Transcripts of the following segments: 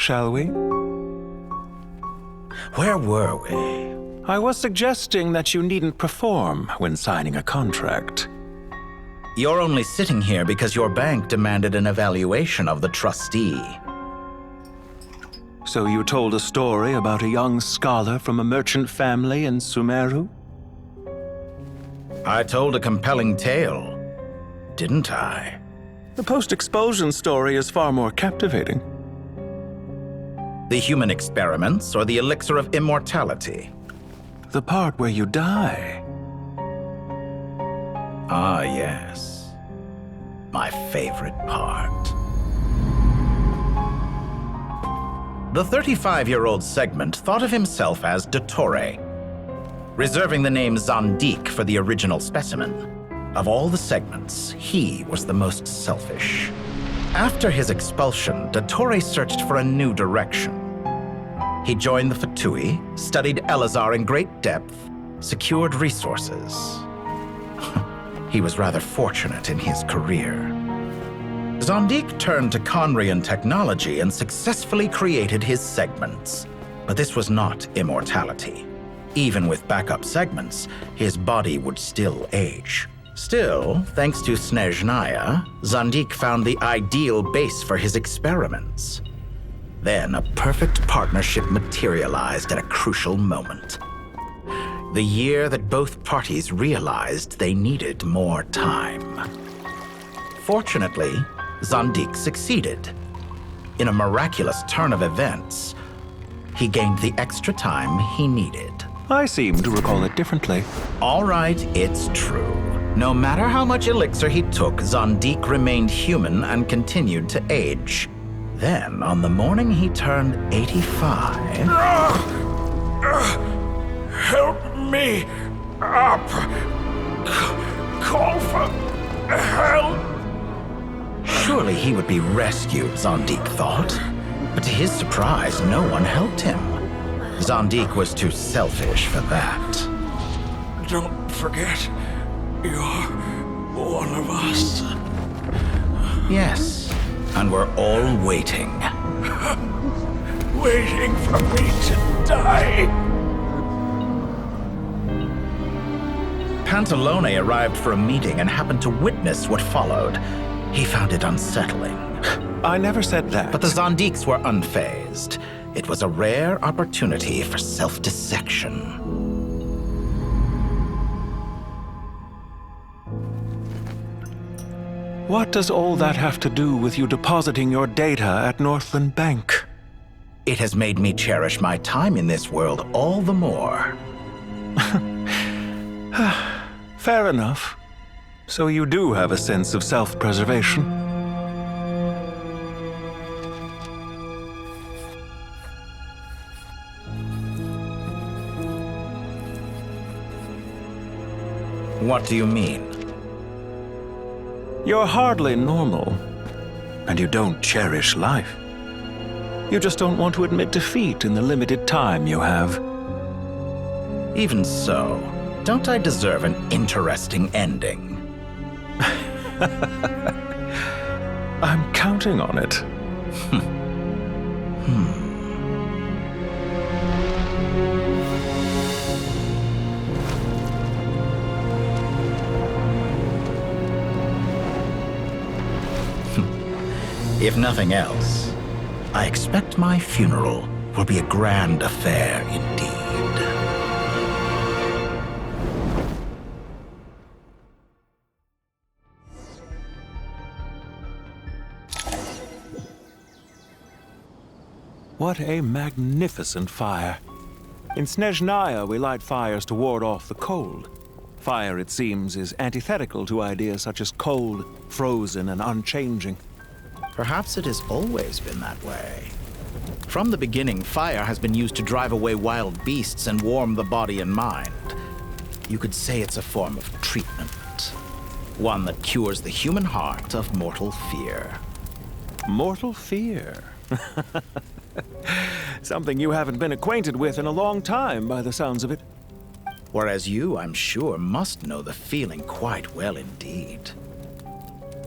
shall we? Where were we? I was suggesting that you needn't perform when signing a contract. You're only sitting here because your bank demanded an evaluation of the trustee. So you told a story about a young scholar from a merchant family in Sumeru? I told a compelling tale, didn't I? The post-expulsion story is far more captivating. The human experiments or the elixir of immortality? The part where you die. Ah, yes. My favorite part. The 35-year-old Segment thought of himself as Dottore, reserving the name Zondique for the original specimen. Of all the Segments, he was the most selfish. After his expulsion, Dottore searched for a new direction. He joined the Fatui, studied Elazar in great depth, secured resources. He was rather fortunate in his career. Zondique turned to Conrian technology and successfully created his segments. But this was not immortality. Even with backup segments, his body would still age. Still, thanks to Snezhnaya, Zondique found the ideal base for his experiments. Then a perfect partnership materialized at a crucial moment. The year that both parties realized they needed more time. Fortunately, Zondique succeeded. In a miraculous turn of events, he gained the extra time he needed. I seem to recall it differently. All right, it's true. No matter how much elixir he took, Zondique remained human and continued to age. Then, on the morning he turned 85... Help me up! Call for help! Surely he would be rescued, Zondique thought. But to his surprise, no one helped him. Zondique was too selfish for that. Don't forget, you're one of us. Yes, and we're all waiting. Waiting for me to die. Pantalone arrived for a meeting and happened to witness what followed. He found it unsettling. I never said that. But the Zondiques were unfazed. It was a rare opportunity for self-dissection. What does all that have to do with you depositing your data at Northland Bank? It has made me cherish my time in this world all the more. Fair enough. So you do have a sense of self-preservation. What do you mean? You're hardly normal, and you don't cherish life. You just don't want to admit defeat in the limited time you have. Even so, don't I deserve an interesting ending? I'm counting on it. If nothing else, I expect my funeral will be a grand affair indeed. What a magnificent fire. In Snezhnaya, we light fires to ward off the cold. Fire, it seems, is antithetical to ideas such as cold, frozen, and unchanging. Perhaps it has always been that way. From the beginning, fire has been used to drive away wild beasts and warm the body and mind. You could say it's a form of treatment. One that cures the human heart of mortal fear. Mortal fear? Something you haven't been acquainted with in a long time, by the sounds of it. Whereas you, I'm sure, must know the feeling quite well indeed.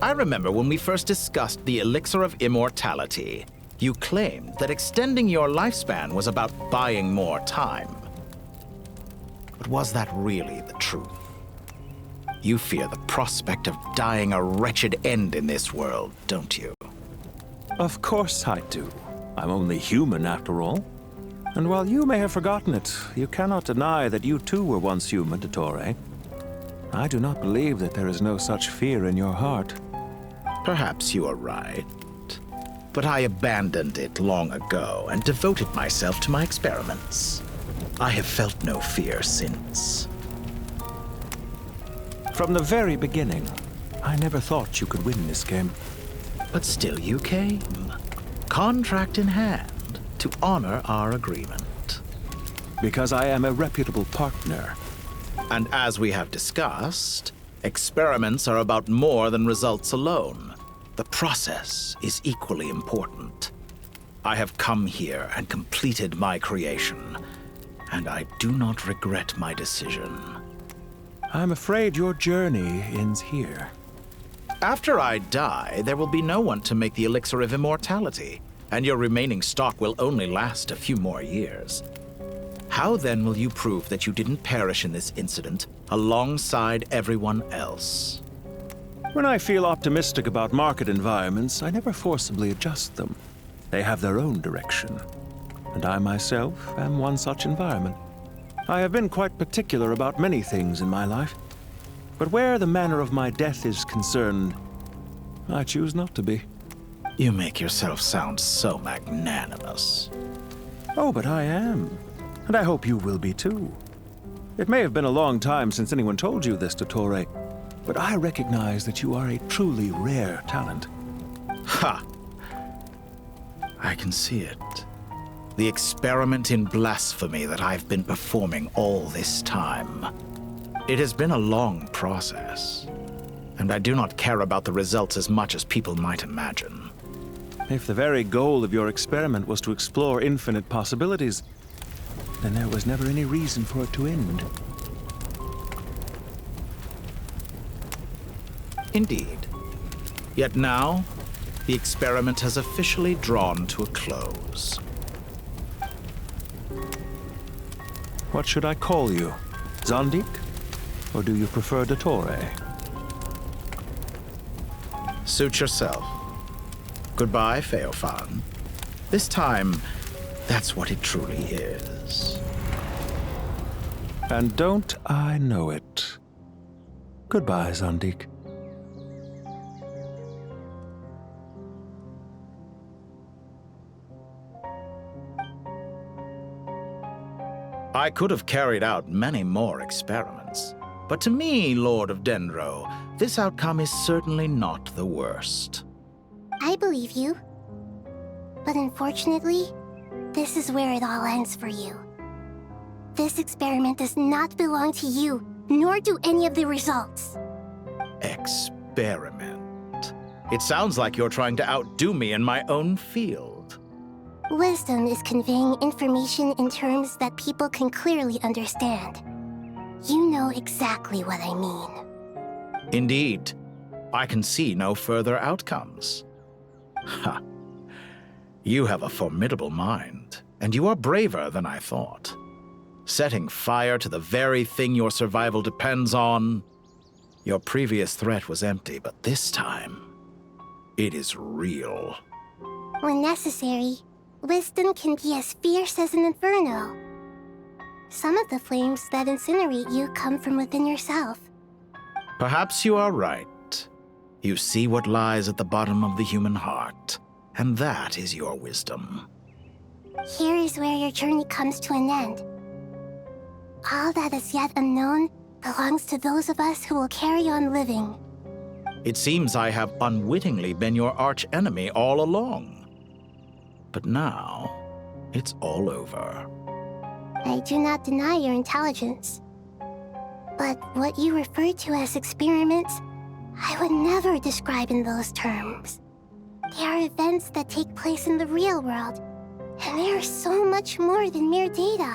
I remember when we first discussed the elixir of immortality. You claimed that extending your lifespan was about buying more time. But was that really the truth? You fear the prospect of dying a wretched end in this world, don't you? Of course I do. I'm only human after all. And while you may have forgotten it, you cannot deny that you too were once human, Dottore. I do not believe that there is no such fear in your heart. Perhaps you are right. But I abandoned it long ago and devoted myself to my experiments. I have felt no fear since. From the very beginning, I never thought you could win this game. But still you came, contract in hand, to honor our agreement. Because I am a reputable partner. And as we have discussed, experiments are about more than results alone. The process is equally important. I have come here and completed my creation, and I do not regret my decision. I'm afraid your journey ends here. After I die, there will be no one to make the elixir of immortality, and your remaining stock will only last a few more years. How then will you prove that you didn't perish in this incident alongside everyone else? When I feel optimistic about market environments, I never forcibly adjust them. They have their own direction. And I myself am one such environment. I have been quite particular about many things in my life. But where the manner of my death is concerned, I choose not to be. You make yourself sound so magnanimous. Oh, but I am. And I hope you will be too. It may have been a long time since anyone told you this, Dottore, but I recognize that you are a truly rare talent. Ha! I can see it. The experiment in blasphemy that I've been performing all this time. It has been a long process, and I do not care about the results as much as people might imagine. If the very goal of your experiment was to explore infinite possibilities, then there was never any reason for it to end. Indeed. Yet now, the experiment has officially drawn to a close. What should I call you? Zondik? Or do you prefer Dottore? Suit yourself. Goodbye, Feofan. This time, that's what it truly is. And don't I know it? Goodbye, Zondik. I could have carried out many more experiments, but to me, Lord of Dendro, this outcome is certainly not the worst. I believe you. But unfortunately, this is where it all ends for you. This experiment does not belong to you, nor do any of the results. Experiment? It sounds like you're trying to outdo me in my own field. Wisdom is conveying information in terms that people can clearly understand. You know exactly what I mean. Indeed. I can see no further outcomes. Ha. You have a formidable mind, and you are braver than I thought. Setting fire to the very thing your survival depends on. Your previous threat was empty, but this time, it is real. When necessary, wisdom can be as fierce as an inferno. Some of the flames that incinerate you come from within yourself. Perhaps you are right. You see what lies at the bottom of the human heart, and that is your wisdom. Here is where your journey comes to an end. All that is yet unknown belongs to those of us who will carry on living. It seems I have unwittingly been your arch-enemy all along. But now, it's all over. I do not deny your intelligence. But what you refer to as experiments, I would never describe in those terms. They are events that take place in the real world, and they are so much more than mere data.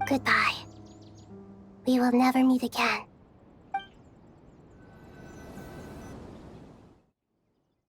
Goodbye. We will never meet again.